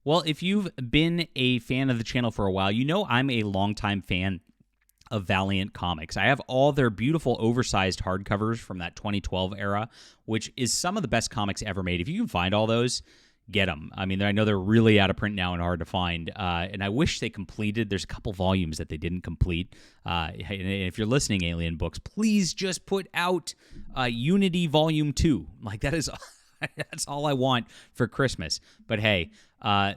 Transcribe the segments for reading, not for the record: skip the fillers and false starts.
Well, if you've been a fan of the channel for a while, you know I'm a longtime fan of Valiant Comics. I have all their beautiful oversized hardcovers from that 2012 era, which is some of the best comics ever made. If you can find all those, get them. I mean, I know they're really out of print now and hard to find, and I wish they completed. There's a couple volumes that they didn't complete. And if you're listening, Alien Books, please just put out Unity Volume 2. Like, that is... That's all I want for Christmas. But hey,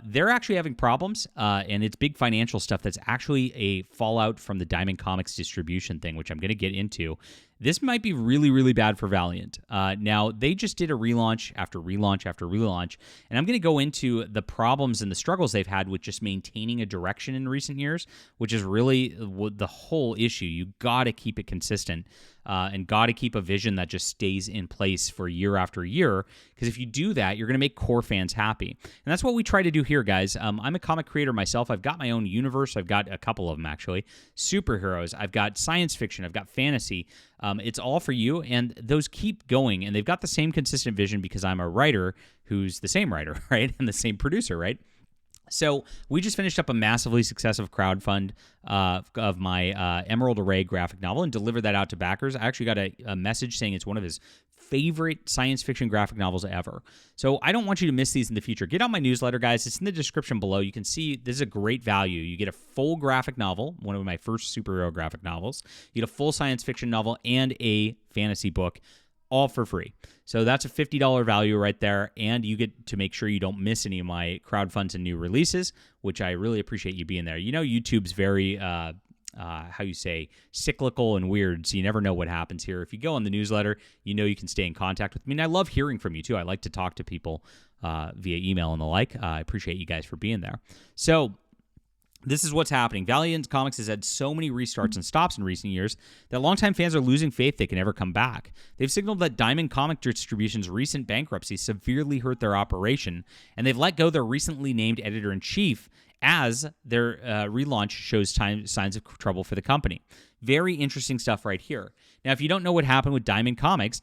they're actually having problems, and it's big financial stuff that's actually a fallout from the Diamond Comics distribution thing, which I'm going to get into. This might be really, really bad for Valiant. Now, they just did a relaunch after relaunch after relaunch, and I'm going to go into the problems and the struggles they've had with just maintaining a direction in recent years, which is really the whole issue. You got to keep it consistent and got to keep a vision that just stays in place for year after year, because if you do that, you're going to make core fans happy. And that's what we try to do here, guys. I'm a comic creator myself. I've got my own universe. I've got a couple of them, actually. Superheroes. I've got science fiction. I've got fantasy. It's all for you, and those keep going, and they've got the same consistent vision because I'm a writer who's the same writer, right, and the same producer, right? So we just finished up a massively successful crowdfund of my Emerald Array graphic novel and delivered that out to backers. I actually got a message saying it's one of his favorite science fiction graphic novels ever. So I don't want you to miss these in the future. Get on my newsletter, guys. It's in the description below. You can see this is a great value. You get a full graphic novel, one of my first superhero graphic novels. You get a full science fiction novel and a fantasy book, all for free. So that's a $50 value right there, and you get to make sure you don't miss any of my crowdfunds and new releases, which I really appreciate you being there. You know, YouTube's very cyclical and weird, so you never know what happens here. If you go on the newsletter, you know you can stay in contact with me. And I love hearing from you, too. I like to talk to people via email and the like. I appreciate you guys for being there. So this is what's happening. Valiant Comics has had so many restarts and stops in recent years that longtime fans are losing faith they can ever come back. They've signaled that Diamond Comic Distribution's recent bankruptcy severely hurt their operation, and they've let go their recently named editor-in-chief as their relaunch shows signs of trouble for the company. Very interesting stuff right here. Now, if you don't know what happened with Diamond Comics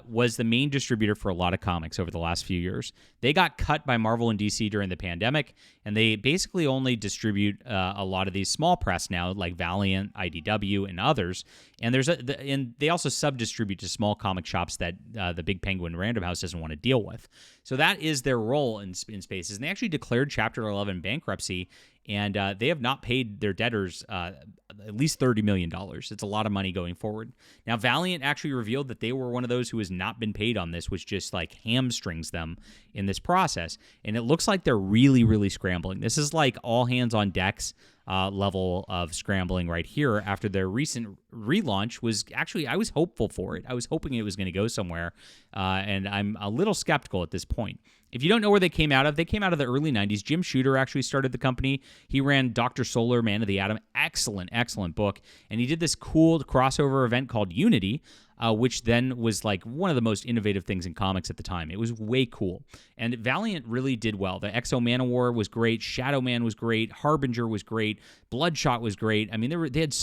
was the main distributor for a lot of comics over the last few years. They got cut by Marvel and DC during the pandemic, and they basically only distribute a lot of these small press now, like Valiant, IDW, and others. And and they also sub-distribute to small comic shops that the Big Penguin Random House doesn't want to deal with. So that is their role in spaces. And they actually declared Chapter 11 bankruptcy, and they have not paid their debtors at least $30 million. It's a lot of money going forward. Now, Valiant actually revealed that they were one of those who has not been paid on this, which just like hamstrings them in this process. And it looks like they're really, really scrambling. This is like all hands on decks level of scrambling right here after their recent relaunch was actually, I was hopeful for it. I was hoping it was going to go somewhere, and I'm a little skeptical at this point. If you don't know where they came out of the early 90s. Jim Shooter actually started the company. He ran Dr. Solar, Man of the Atom. Excellent book. And he did this cool crossover event called Unity, which then was like one of the most innovative things in comics at the time. It was way cool. And Valiant really did well. The Exo Manowar was great. Shadow Man was great. Harbinger was great. Bloodshot was great. I mean, they had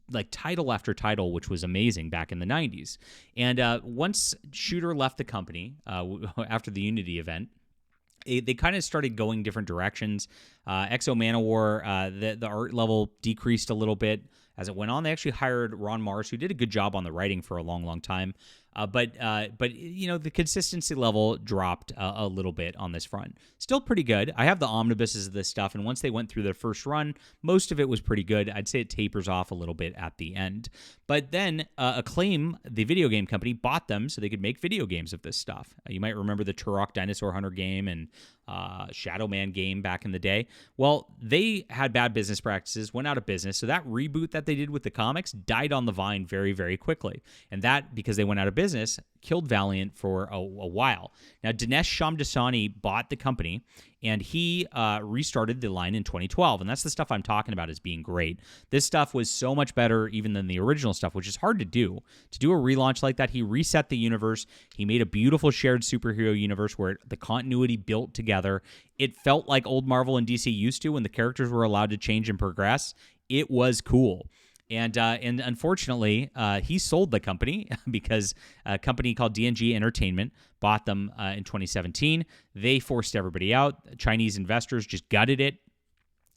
like title after title, which was amazing back in the 90s. And once Shooter left the company after the Unity event, they kind of started going different directions. Exo Manowar, the art level decreased a little bit as it went on. They actually hired Ron Mars, who did a good job on the writing for a long time. But you know, the consistency level dropped a little bit on this front. Still pretty good. I have the omnibuses of this stuff, and once they went through their first run, most of it was pretty good. I'd say it tapers off a little bit at the end. But then Acclaim, the video game company, bought them so they could make video games of this stuff. You might remember the Turok Dinosaur Hunter game and Shadow Man game back in the day. Well, they had bad business practices, went out of business, so that reboot that they did with the comics died on the vine very, very quickly. And that, because they went out of business, killed Valiant for a while. Now, Dinesh Shamdasani bought the company, and he restarted the line in 2012, and that's the stuff I'm talking about as being great. This stuff was so much better even than the original stuff, which is hard to do. To do a relaunch like that, he reset the universe. He made a beautiful shared superhero universe where the continuity built together. It felt like old Marvel and DC used to when the characters were allowed to change and progress. It was cool. And unfortunately, he sold the company because a company called D&G Entertainment bought them in 2017. They forced everybody out. Chinese investors just gutted it.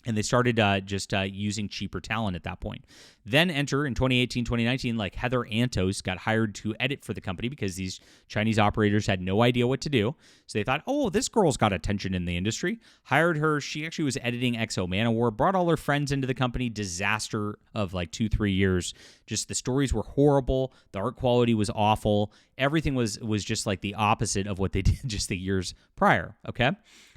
And they started just using cheaper talent at that point. Then enter in 2018, 2019, like Heather Antos got hired to edit for the company because these Chinese operators had no idea what to do. So they thought, oh, this girl's got attention in the industry. Hired her. She actually was editing XO Manowar, brought all her friends into the company. Disaster of like 2-3 years. Just the stories were horrible. The art quality was awful. Everything was just like the opposite of what they did just the years prior. Okay.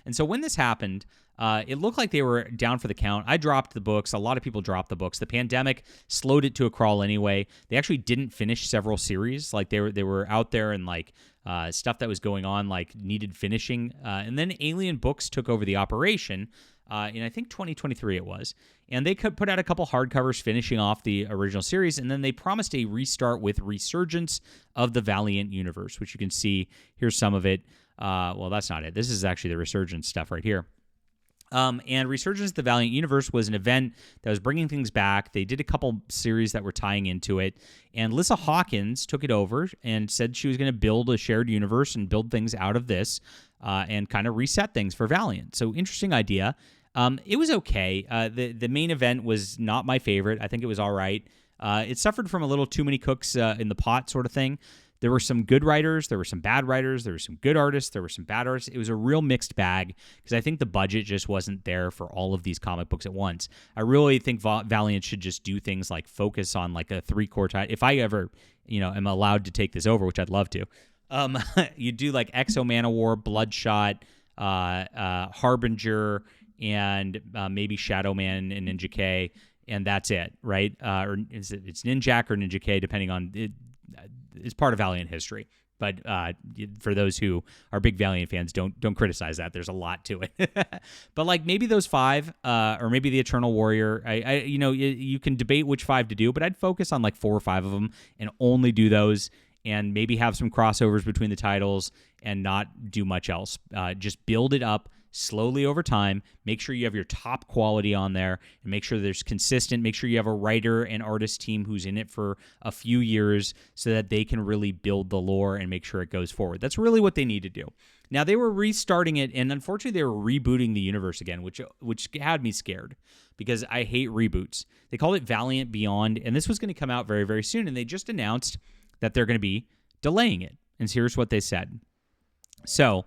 And so when this happened, it looked like they were down for the count. I dropped the books. A lot of people dropped the books. The pandemic slowed it to a crawl anyway. They actually didn't finish several series. Like they were out there and like stuff that was going on like needed finishing. And then Alien Books took over the operation in I think 2023 it was. And they could put out a couple hardcovers finishing off the original series. And then they promised a restart with Resurgence of the Valiant universe, which you can see. Here's some of it. Well, that's not it. This is actually the Resurgence stuff right here. And Resurgence of the Valiant Universe was an event that was bringing things back. They did a couple series that were tying into it. And Lissa Hawkins took it over and said she was going to build a shared universe and build things out of this and kind of reset things for Valiant. So interesting idea. It was okay. The main event was not my favorite. I think it was all right. It suffered from a little too many cooks in the pot sort of thing. There were some good writers, there were some bad writers, there were some good artists, there were some bad artists. It was a real mixed bag because I think the budget just wasn't there for all of these comic books at once. I really think Valiant should just do things like focus on like a 3-core title. If I ever, am allowed to take this over, which I'd love to, you do like XO Manowar, Bloodshot, Harbinger, and maybe Shadow Man and Ninja K, and that's it, right? Or it's Ninjak or Ninja K, depending on it. It's part of Valiant history, but for those who are big Valiant fans, don't criticize that. There's a lot to it, but like maybe those 5, or maybe the Eternal Warrior. You can debate which 5 to do, but I'd focus on like 4 or 5 of them and only do those, and maybe have some crossovers between the titles and not do much else. Just build it up slowly over time. Make sure you have your top quality on there and make sure there's consistent. Make sure you have a writer and artist team who's in it for a few years so that they can really build the lore and make sure it goes forward. That's really what they need to do. Now, they were restarting it, and unfortunately, they were rebooting the universe again, which had me scared because I hate reboots. They called it Valiant Beyond, and this was going to come out very, very soon, and they just announced that they're going to be delaying it. And here's what they said. So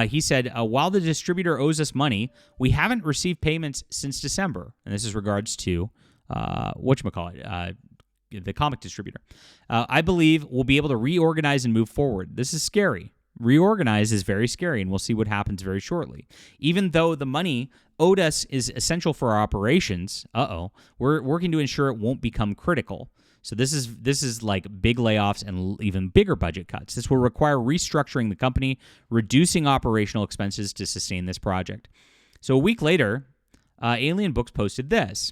he said, while the distributor owes us money, we haven't received payments since December. And this is regards to, the comic distributor. I believe we'll be able to reorganize and move forward. This is scary. Reorganize is very scary, and we'll see what happens very shortly. Even though the money owed us is essential for our operations, we're working to ensure it won't become critical. So this is like big layoffs and even bigger budget cuts. This will require restructuring the company, reducing operational expenses to sustain this project. So a week later, Alien Books posted this.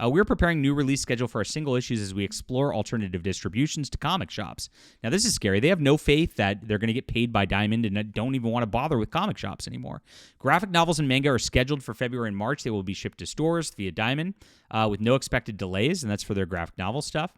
We're preparing new release schedule for our single issues as we explore alternative distributions to comic shops. Now, this is scary. They have no faith that they're going to get paid by Diamond and don't even want to bother with comic shops anymore. Graphic novels and manga are scheduled for February and March. They will be shipped to stores via Diamond with no expected delays, and that's for their graphic novel stuff.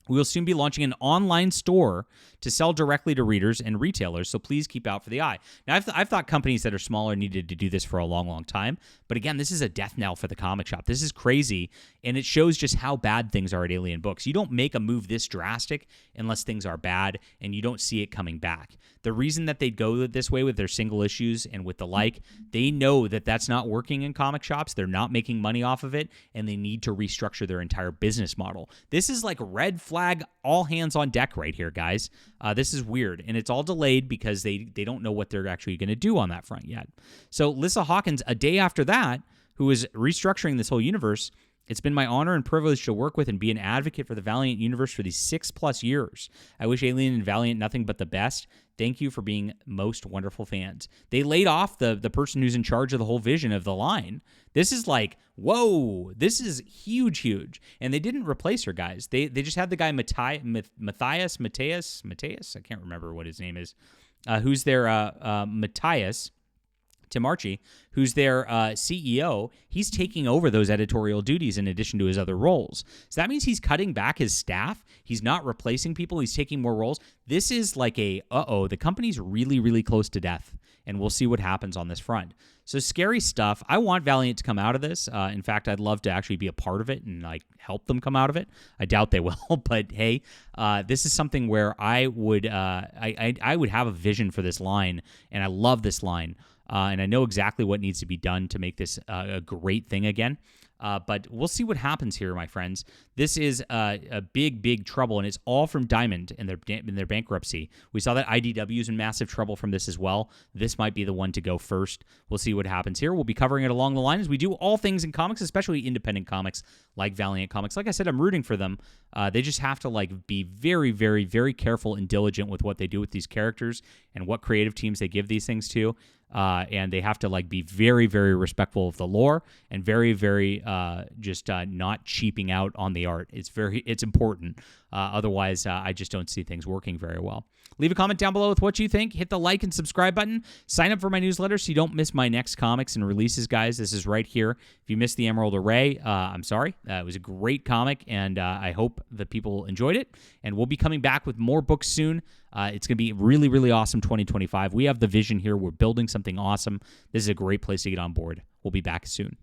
We will soon be launching an online store to sell directly to readers and retailers, so please keep out for the eye. Now, I've thought companies that are smaller needed to do this for a long, long time, but again, this is a death knell for the comic shop. This is crazy, and it shows just how bad things are at Alien Books. You don't make a move this drastic unless things are bad, and you don't see it coming back. The reason that they go this way with their single issues and with the like, they know that that's not working in comic shops. They're not making money off of it, and they need to restructure their entire business model. This is like red flag, all hands on deck right here, guys. This is weird, and it's all delayed because they don't know what they're actually going to do on that front yet. So Lissa Hawkins, a day after that, who is restructuring this whole universe, it's been my honor and privilege to work with and be an advocate for the Valiant universe for these 6+ years. I wish Alien and Valiant nothing but the best. Thank you for being most wonderful fans. They laid off the person who's in charge of the whole vision of the line. This is like, whoa, this is huge. And they didn't replace her, guys. They just had the guy Matthias, I can't remember what his name is, who's their Matthias. Tim Archie, who's their CEO, he's taking over those editorial duties in addition to his other roles. So that means he's cutting back his staff. He's not replacing people. He's taking more roles. This is like the company's really, really close to death, and we'll see what happens on this front. So scary stuff. I want Valiant to come out of this. In fact, I'd love to actually be a part of it and like help them come out of it. I doubt they will, but hey, this is something where I would I would have a vision for this line, and I love this line. And I know exactly what needs to be done to make this a great thing again. But we'll see what happens here, my friends. This is a big, big trouble, and it's all from Diamond in their bankruptcy. We saw that IDW is in massive trouble from this as well. This might be the one to go first. We'll see what happens here. We'll be covering it along the line as we do all things in comics, especially independent comics like Valiant Comics. Like I said, I'm rooting for them. They just have to like be very, very, very careful and diligent with what they do with these characters and what creative teams they give these things to. And they have to like be very, very respectful of the lore and very, very not cheaping out on the art. It's important. Otherwise, I just don't see things working very well. Leave a comment down below with what you think. Hit the like and subscribe button. Sign up for my newsletter so you don't miss my next comics and releases, guys. This is right here. If you missed the Emerald Array, I'm sorry. It was a great comic, and I hope that people enjoyed it. And we'll be coming back with more books soon. It's going to be really, really awesome 2025. We have the vision here. We're building something awesome. This is a great place to get on board. We'll be back soon.